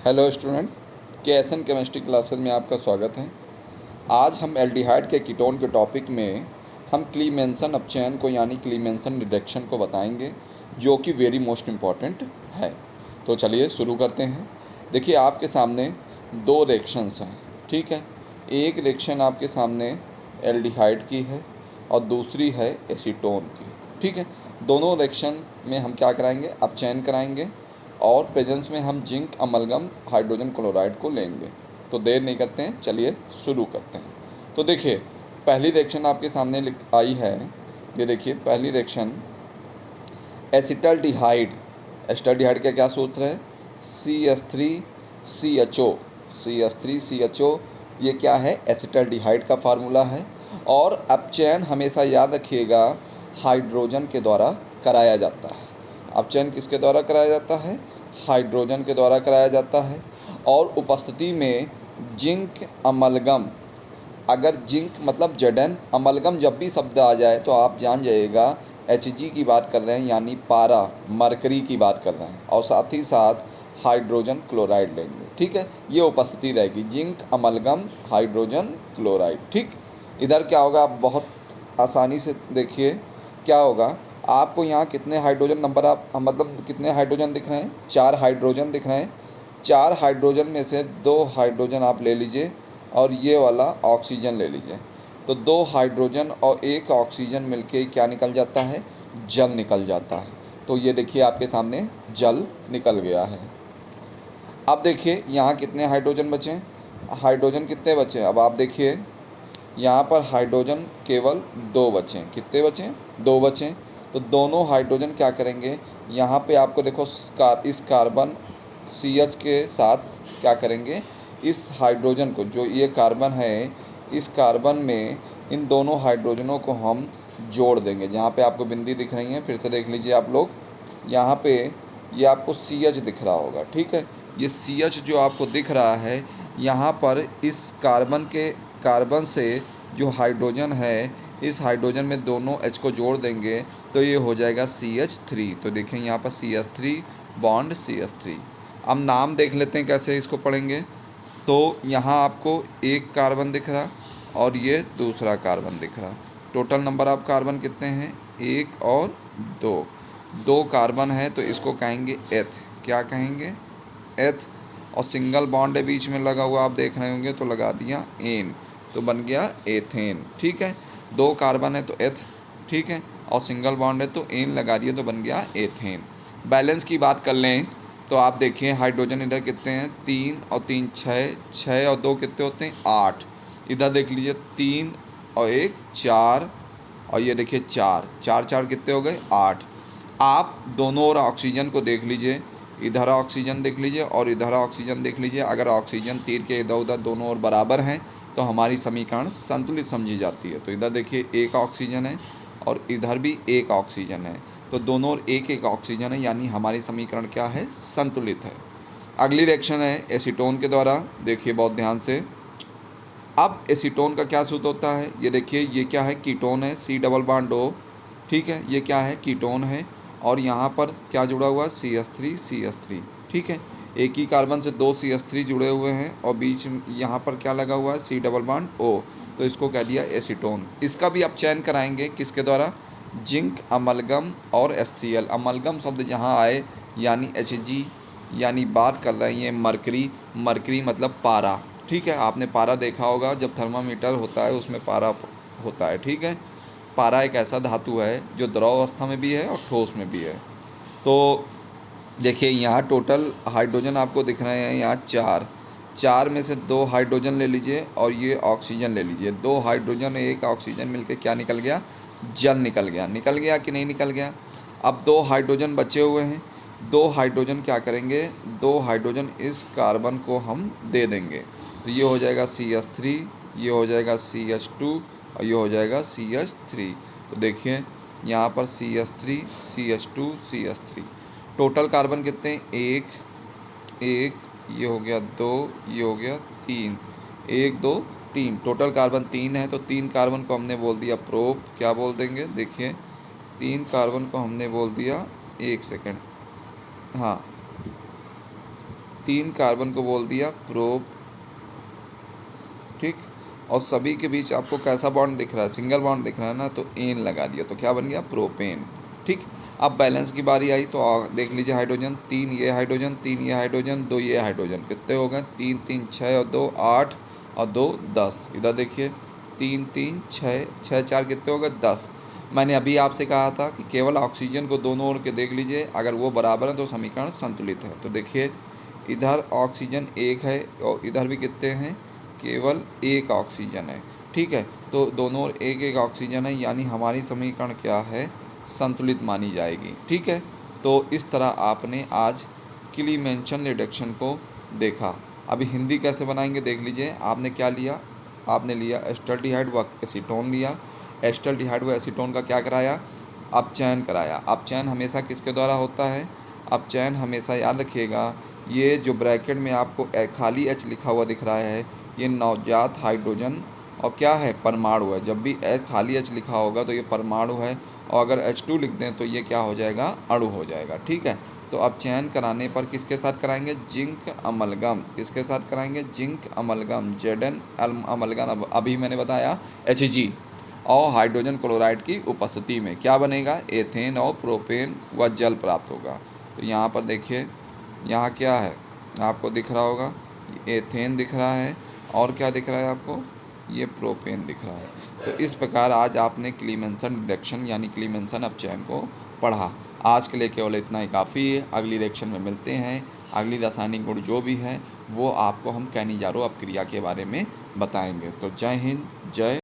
Hello student, केएसएन chemistry classes में आपका स्वागत है। आज हम एल्डिहाइड के कीटोन के टॉपिक में हम क्लीमेंसन अपचयन को यानी क्लीमेंसन रिडक्शन को बताएंगे, जो कि वेरी मोस्ट इम्पॉर्टेंट है। तो चलिए शुरू करते हैं। देखिए, आपके सामने दो रिएक्शंस हैं, ठीक है। एक रिएक्शन आपके सामने एल्डिहाइड की है और दूसरी है एसीटोन की, ठीक है। दोनों रिएक्शन में हम क्या कराएंगे, अपचयन कराएंगे और प्रेजेंस में हम जिंक अमलगम हाइड्रोजन क्लोराइड को लेंगे। तो देर नहीं करते हैं, चलिए शुरू करते हैं। तो देखिए, पहली रिएक्शन आपके सामने आई है। ये देखिए, पहली रिएक्शन एसिटल्डिहाइड। एसिटल्डिहाइड का क्या सूत्र है? CH3CHO। CH3CHO ये क्या है? एसिटल्डिहाइड का फार्मूला है। और अपचयन हमेशा याद रखिएगा हाइड्रोजन के द्वारा कराया जाता है। अपचयन किसके द्वारा कराया जाता है? हाइड्रोजन के द्वारा कराया जाता है। और उपस्थिति में जिंक अमलगम, अगर जिंक मतलब Zn, अमलगम जब भी शब्द आ जाए तो आप जान जाइएगा Hg की बात कर रहे हैं, यानी पारा मरकरी की बात कर रहे हैं। और साथ ही साथ हाइड्रोजन क्लोराइड लेंगे, ठीक है। ये उपस्थिति रहेगी, जिंक अमलगम हाइड्रोजन क्लोराइड, ठीक। इधर क्या होगा, आप बहुत आसानी से देखिए क्या होगा। आपको यहाँ कितने हाइड्रोजन नंबर आप मतलब कितने हाइड्रोजन दिख रहे हैं? 4 हाइड्रोजन दिख रहे हैं। 4 हाइड्रोजन में से 2 हाइड्रोजन आप ले लीजिए और ये वाला ऑक्सीजन ले लीजिए। तो 2 हाइड्रोजन और 1 ऑक्सीजन मिलके क्या निकल जाता है? जल निकल जाता है। तो ये देखिए आपके सामने जल निकल गया है। अब देखिए यहाँ कितने हाइड्रोजन बचे हैं? हाइड्रोजन कितने बचे हैं? अब आप देखिए यहाँ पर हाइड्रोजन केवल 2 बचे हैं। कितने बचे हैं? 2 बचे हैं। तो दोनों हाइड्रोजन क्या करेंगे, यहाँ पे आपको देखो इस कार्बन CH के साथ क्या करेंगे, इस हाइड्रोजन को, जो ये कार्बन है, इस कार्बन में इन दोनों हाइड्रोजनों को हम जोड़ देंगे। जहाँ पे आपको बिंदी दिख रही है, फिर से देख लीजिए आप लोग। यहाँ पे ये आपको CH दिख रहा होगा, ठीक है। ये CH जो आपको दिख रहा है, यहाँ पर इस कार्बन से जो हाइड्रोजन है, इस हाइड्रोजन में दोनों H को जोड़ देंगे तो ये हो जाएगा CH3। तो देखें यहाँ पर CH3 बॉन्ड CH3। अब नाम देख लेते हैं कैसे इसको पढ़ेंगे। तो यहाँ आपको एक कार्बन दिख रहा और ये दूसरा कार्बन दिख रहा। टोटल नंबर ऑफ कार्बन कितने हैं? 1 और 2 कार्बन है, तो इसको कहेंगे एथ। क्या कहेंगे? एथ। और सिंगल बॉन्ड है बीच में लगा हुआ, आप देख रहे होंगे, तो लगा दिया एन, तो बन गया एथेन, ठीक है। 2 कार्बन है तो एथ, ठीक है, और सिंगल बॉन्ड है तो एन लगा दिए तो बन गया एथेन। बैलेंस की बात कर लें तो आप देखिए हाइड्रोजन इधर कितने हैं? 3 और 3 6, 6 और 2 कितने होते हैं? 8। इधर देख लीजिए 3 और 1 4, और ये देखिए 4 4 4 कितने हो गए? 8। आप दोनों ओर ऑक्सीजन को देख लीजिए, इधर ऑक्सीजन देख लीजिए और इधर ऑक्सीजन देख लीजिए। अगर ऑक्सीजन तीर के इधर उधर दोनों ओर बराबर हैं तो हमारी समीकरण संतुलित समझी जाती है। तो इधर देखिए 1 ऑक्सीजन है और इधर भी 1 ऑक्सीजन है, तो दोनों ओर 1 1 ऑक्सीजन है, यानी हमारी समीकरण क्या है? संतुलित है। अगली रिएक्शन है एसीटोन के द्वारा। देखिए बहुत ध्यान से। अब एसीटोन का क्या सूत्र होता है? ये देखिए, ये क्या है? कीटोन है, C डबल बॉन्ड O, ठीक है। ये क्या है? कीटोन है। और यहाँ पर क्या जुड़ा हुआ है? CH3, ठीक है। एक ही कार्बन से 2 CH3 जुड़े हुए हैं और बीच में यहाँ पर क्या लगा हुआ है? C डबल बॉन्ड O, तो इसको कह दिया एसीटोन। इसका भी अपचयन कराएंगे किसके द्वारा? जिंक अमलगम और HCl। अमलगम शब्द जहाँ आए यानी Hg, यानी बात कर रहे हैं ये मरकरी। मरकरी मतलब पारा, ठीक है। आपने पारा देखा होगा, जब थर्मामीटर होता है उसमें पारा होता है, ठीक है। पारा एक ऐसा धातु है जो द्रव अवस्था में भी है और ठोस में भी है। तो देखिए यहाँ टोटल हाइड्रोजन आपको दिख रहे हैं यहाँ 4 में से 2 हाइड्रोजन ले लीजिए और ये ऑक्सीजन ले लीजिए। 2 हाइड्रोजन 1 ऑक्सीजन मिलके क्या निकल गया? जल निकल गया। निकल गया कि नहीं निकल गया? अब 2 हाइड्रोजन बचे हुए हैं। 2 हाइड्रोजन क्या करेंगे? 2 हाइड्रोजन इस कार्बन को हम दे देंगे, तो ये हो जाएगा CH3, ये हो जाएगा CH2 और ये हो जाएगा CH3। तो देखिए यहाँ पर CH3 CH2 CH3। Total carbon कितने हैं? 1 1, ये हो गया 2, ये हो गया 3, 1 2 3। टोटल कार्बन 3 है, तो 3 कार्बन को हमने बोल दिया प्रोप। क्या बोल देंगे? देखिए 3 कार्बन को हमने बोल दिया, 1 सेकेंड, हाँ, 3 कार्बन को बोल दिया प्रोप, ठीक। और सभी के बीच आपको कैसा बॉन्ड दिख रहा है, सिंगल बॉन्ड दिख रहा है ना, तो एन लगा दिया, तो क्या बन गया, प्रोपेन, ठीक। अब बैलेंस की बारी आई तो देख लीजिए हाइड्रोजन, 3 ये हाइड्रोजन, 3 ये हाइड्रोजन, 2 ये हाइड्रोजन, कितने हो गए, 3 3 6 और 2 8 और 2 10। इधर देखिए 3 3 6 6 4 कितने हो गए, 10। मैंने अभी आपसे कहा था कि केवल ऑक्सीजन को दोनों ओर के देख लीजिए, अगर वो बराबर है तो समीकरण संतुलित है। तो देखिए इधर ऑक्सीजन एक है और इधर भी कितने हैं, केवल एक ऑक्सीजन है, ठीक है। तो दोनों ओर एक एक ऑक्सीजन है, यानी हमारी समीकरण क्या है, संतुलित मानी जाएगी, ठीक है। तो इस तरह आपने आज क्लीमेंशन रिडक्शन को देखा। अभी हिंदी कैसे बनाएंगे देख लीजिए। आपने क्या लिया, आपने लिया एस्टल्डिहाइड व एसीटोन लिया। एस्टल्डिहाइड व एसीटोन का क्या कराया, अपचयन कराया। अपचयन हमेशा किसके द्वारा होता है, अपचयन हमेशा याद रखिएगा, ये जो ब्रैकेट में आपको खाली एच लिखा हुआ दिख रहा है, ये नवजात हाइड्रोजन और क्या है, परमाणु है। जब भी खाली एच लिखा होगा तो ये परमाणु है, और अगर H2 लिख दें तो ये क्या हो जाएगा, अणु हो जाएगा, ठीक है। तो अब चयन कराने पर किसके साथ कराएंगे, जिंक अमलगम, किसके साथ कराएंगे, जिंक अमलगम, Zn अमलगम, अभी मैंने बताया Hg, और हाइड्रोजन क्लोराइड की उपस्थिति में क्या बनेगा, एथेन और प्रोपेन व जल प्राप्त होगा। तो यहाँ पर देखिए, यहाँ क्या है आपको दिख रहा होगा, एथेन दिख रहा है, और क्या दिख रहा है आपको, ये प्रोपेन दिख रहा है। तो इस प्रकार आज आपने क्लीमेंसन रिडक्शन यानी क्लीमेंसन अपचयन को पढ़ा। आज के लिए केवल इतना ही काफ़ी है। अगली लेक्चर में मिलते हैं। अगली रासायनिक गुण जो भी है वो आपको हम कैनिजारो अपक्रिया के बारे में बताएंगे। तो जय हिंद, जय